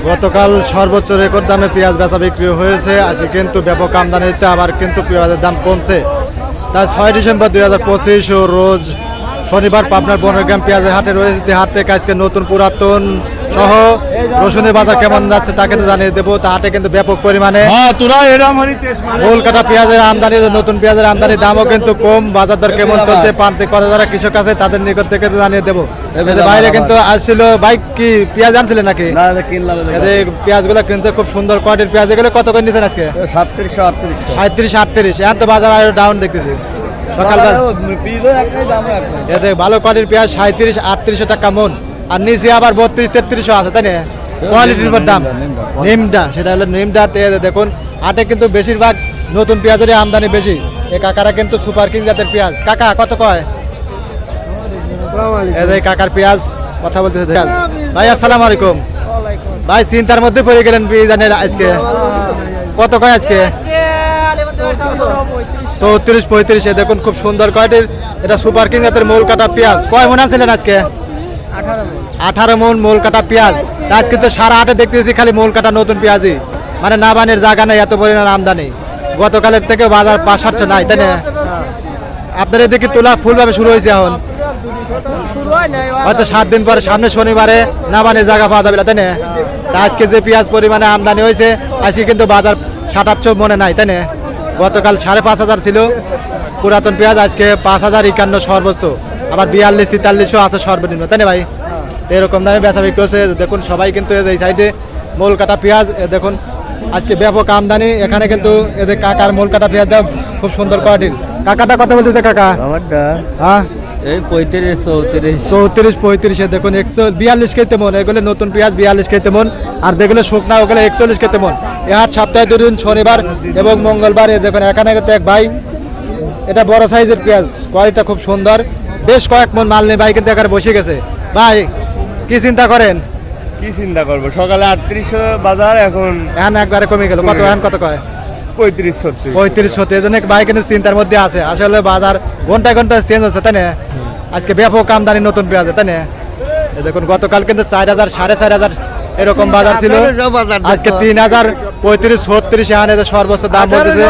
গতকাল সর্বোচ্চ রেকর্ড দামে পেঁয়াজ বেচা বিক্রি হয়েছে, আজকে কিন্তু ব্যাপক আমদানিতে আবার কিন্তু পেঁয়াজের দাম কমছে। তাই 6 ডিসেম্বর 2025 রোজ শনিবার পাবনার 15 গ্রাম পেঁয়াজের হাটে রয়েছে। হাট থেকে আজকে নতুন পুরাতন সহ রসুনের বাজার কেমন যাচ্ছে তা কিন্তু জানিয়ে দেবো। তা হাটে কিন্তু ব্যাপক পরিমাণে কলকাতা পেঁয়াজের আমদানি, নতুন পেঁয়াজের আমদানির দামও কিন্তু কম। বাজার দর কেমন চলছে প্রান্তিক করে যারা কৃষক আছে তাদের নিকট থেকে জানিয়ে দেবো। বাইরে কিন্তু আসছিল বাইক কি পেঁয়াজ আনছিলেন নাকি? পেঁয়াজ গুলো কিন্তু খুব সুন্দর কোয়ালিটির পেঁয়াজ। এগুলো কত করে নিচ্ছেন আজকে? 37, 38। এখন তো বাজার আরো ডাউন দেখতেছি। সকালবেলা ভালো কোয়ালিটির পেঁয়াজ 37, 38 টাকা মন, আর নিচে আবার 32, 33 আছে, তাই না? কোয়ালিটির দাম নিমডা, সেটা হলো নিমডা। দেখুন হাটে কিন্তু বেশিরভাগ নতুন পেঁয়াজের আমদানি বেশি। এই কাকারা কিন্তু সুপার কিং জাতের পেঁয়াজ। কাকা কত কয়? এই কাকার পেঁয়াজ কথা বলতেছে। ভাই আসসালামু আলাইকুম। ভাই চিন্তার মধ্যে পড়ে গেলেন পেঁয়াজের আজকে কত কয়? আজকে 34, 35। দেখুন খুব সুন্দর কোয়ালিটির এটা সুপার কিং জাতের মোল কাটা পেঁয়াজ। কয় মন আনছিলেন আজকে? 18 মন মোল কাটা পেঁয়াজ। আজ কিন্তু সারা হাটে দেখতেছি খালি মোল কাটা নতুন পেঁয়াজই, মানে না বানের জায়গা নেই, এত পরিমাণ আমদানি। গতকালের থেকে বাজার 5-7 নাই, তাই না? আপনার এদিকে তোলা ফুলভাবে শুরু হয়েছে এখন, হয়তো 7 দিন পরে সামনে শনিবারে না বানের জায়গা পাওয়া যাবে, তাই না? আজকে যে পেঁয়াজ পরিমাণে আমদানি হয়েছে আজকে কিন্তু বাজার 7-8 মনে নাই, তাই না? গতকাল 5,500 ছিল পুরাতন পেঁয়াজ, আজকে 5,051 সর্বোচ্চ, আবার 42, 43 আছে সর্বনিম্ন, তাই না ভাই? এরকম দামে বেচা বিক্রি হচ্ছে। দেখুন সবাই কিন্তু এই সাইডে মোল কাটা পেঁয়াজ দেখুন আজকে ব্যাপক আমদানি। এখানে কিন্তু এদের কাকার মোল কাটা পেঁয়াজ দাম খুব সুন্দর কোয়ালিটির। কাকাটা কথা বলতে কাকা? হ্যাঁ 34, 35। দেখুন 142 খেতে মন। এগুলো নতুন পেঁয়াজ 42 খেতে মন, আর যেগুলো শুকনা ওগুলো 41 খেতে মন। এ হাট সপ্তাহে 2 দিন, শনিবার এবং মঙ্গলবার। দেখুন এখানে কিন্তু এক ভাই, এটা বড় সাইজের পেঁয়াজ, কোয়ালিটিটা খুব সুন্দর। বেশ কয়েক মন মাল নেই ভাই কিন্তু এখানে বসে গেছে। ভাই কি চিন্তা করেন? কি চিন্তা করবো, সকালে 38 বাজার, এখন একবারে কমে গেল। কত এখন কত কয়? 35, 40। এই জন্য ভাই কিন্তু চিন্তার মধ্যে আছে। আসলে বাজার ঘন্টায় ঘন্টায় চেঞ্জ হচ্ছে, তাই না? আজকে ব্যাপক আমদানি নতুন পেঁয়াজে, তাই না? দেখুন গতকাল কিন্তু 4,000, 4,500 এরকম বাজার ছিল, আজকে 3,000, 35, 36 এখানে সর্বোচ্চ দাম বলতেছে।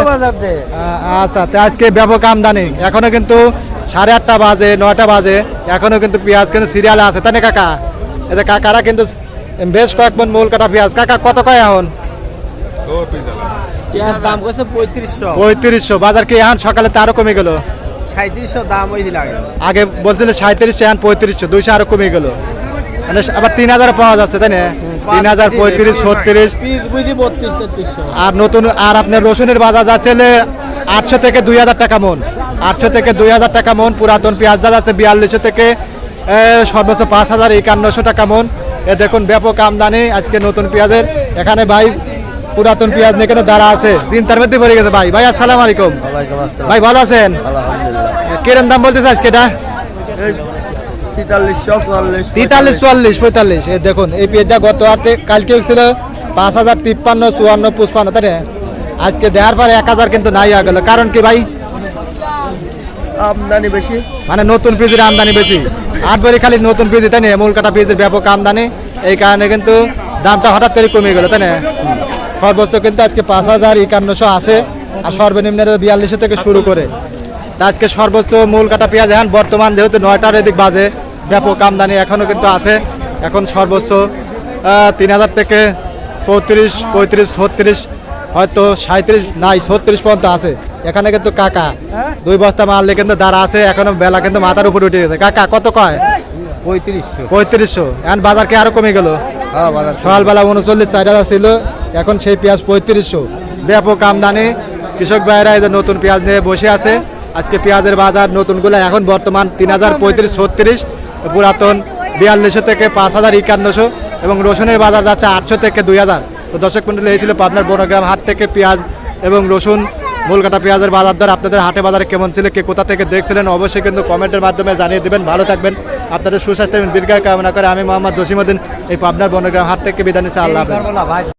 আচ্ছা, আজকে ব্যাপক আমদানি। এখনো কিন্তু 8:30 বাজে, 9টা বাজে, এখনো কিন্তু পেঁয়াজ কিন্তু সিরিয়ালে আছে, তাই না কাকা? এদের কাকারা কিন্তু বেশ কয়েক মন মূল কাটা পেঁয়াজ। কাকা কত কয় এখন? পেঁয়াজ দাম কইছে 3500। 3500 বাজার কি এখন সকালে তো আরো কমে গেল? 3700 দাম হইছিল আগে বলছিল 3700, এখন 3500, 200 আরো কমে গেল। মানে আবার 3000 পাওয়া যাচ্ছে, তাই না? 3000, 35, 36 বুঝি 32, 3300। আর নতুন আর আপনার রসুনের বাজার যাচ্ছে 800 থেকে 2000 টাকা মন। 800 থেকে 2000 টাকা মন। পুরাতন পেঁয়াজ যাচ্ছে 4200 থেকে সর্বোচ্চ 5,051 টাকা মন। এ দেখুন ব্যাপক আমদানি আজকে নতুন পেঁয়াজের। এখানে ভাই পুরাতন পেঁয়াজ নিয়ে কেন দাঁড়া আছে, চিন্তার মধ্যে পড়ে গেছে ভাই। ভাই আসসালামু আলাইকুম। ভাই ভালো আছেন? কিরম দাম বলতেছে আজকে এটা? 43, 43, 44, 45। এই দেখুন এই পেঁয়াজটা গত হাটে কালকে ছিল 5,053, 54, 55, তাই না? আজকে দেওয়ার পরে 1,000 কিন্তু নাই হয়ে গেল। কারণ কি ভাই? আমদানি বেশি, মানে নতুন পেঁয়াজের আমদানি বেশি। আটবারে খালি নতুন পেঁয়াজ, তাই না? মূল কাটা পেঁয়াজের ব্যাপক আমদানি, এই কারণে কিন্তু দামটা হঠাৎ করে কমে গেল, তাই না? সর্বোচ্চ কিন্তু আজকে 5,051 আছে, আর সর্বনিম্ন 42 থেকে শুরু করে। আজকে সর্বোচ্চ মূল কাটা পেঁয়াজ এখন বর্তমান যেহেতু 9টার এদিক বাজে, ব্যাপক আমদানি এখনও কিন্তু আছে। এখন সর্বোচ্চ 3,000 থেকে 34, 35, 36, হয়তো 37 নাই, 36 পর্যন্ত আছে। এখানে কিন্তু কাকা 2 বস্তা মারলে কিন্তু দাঁড়া আছে, এখনো বেলা কিন্তু মাথার উপরে উঠে গেছে। কাকা কত কয়? 3500। এখন বাজার কি আরো কমে গেল? সকালবেলা 39, 4,000 ছিল, এখন সেই পেঁয়াজ 3500। ব্যাপক আমদানি। কৃষক ভাইরা এই যে নতুন পেঁয়াজ নিয়ে বসে আছে। আজকে পেঁয়াজের বাজার নতুনগুলো এখন বর্তমান 3,000, 35, 36, পুরাতন 4200 থেকে 5,051, এবং রসুনের বাজার যাচ্ছে 800 থেকে 2,000। তো দর্শক মন্ডলী, এই ছিল পাবনার বনগ্রাম হাট থেকে পেঁয়াজ এবং রসুন মূল কাটা পেঁয়াজের বাজার দর। আপনাদের হাটে বাজারে কেমন ছিল, কে কোথা থেকে দেখছিলেন অবশ্যই কিন্তু কমেন্টের মাধ্যমে জানিয়ে দেবেন। ভালো থাকবেন, আপনাদের সুস্বাস্থ্য এবং দীর্ঘায়ু কামনা করে আমি মোহাম্মদ জসিমউদ্দিন এই পাবনার বনগ্রাম হাট থেকে বিদায় নিচ্ছি। আল্লাহ হাফেজ।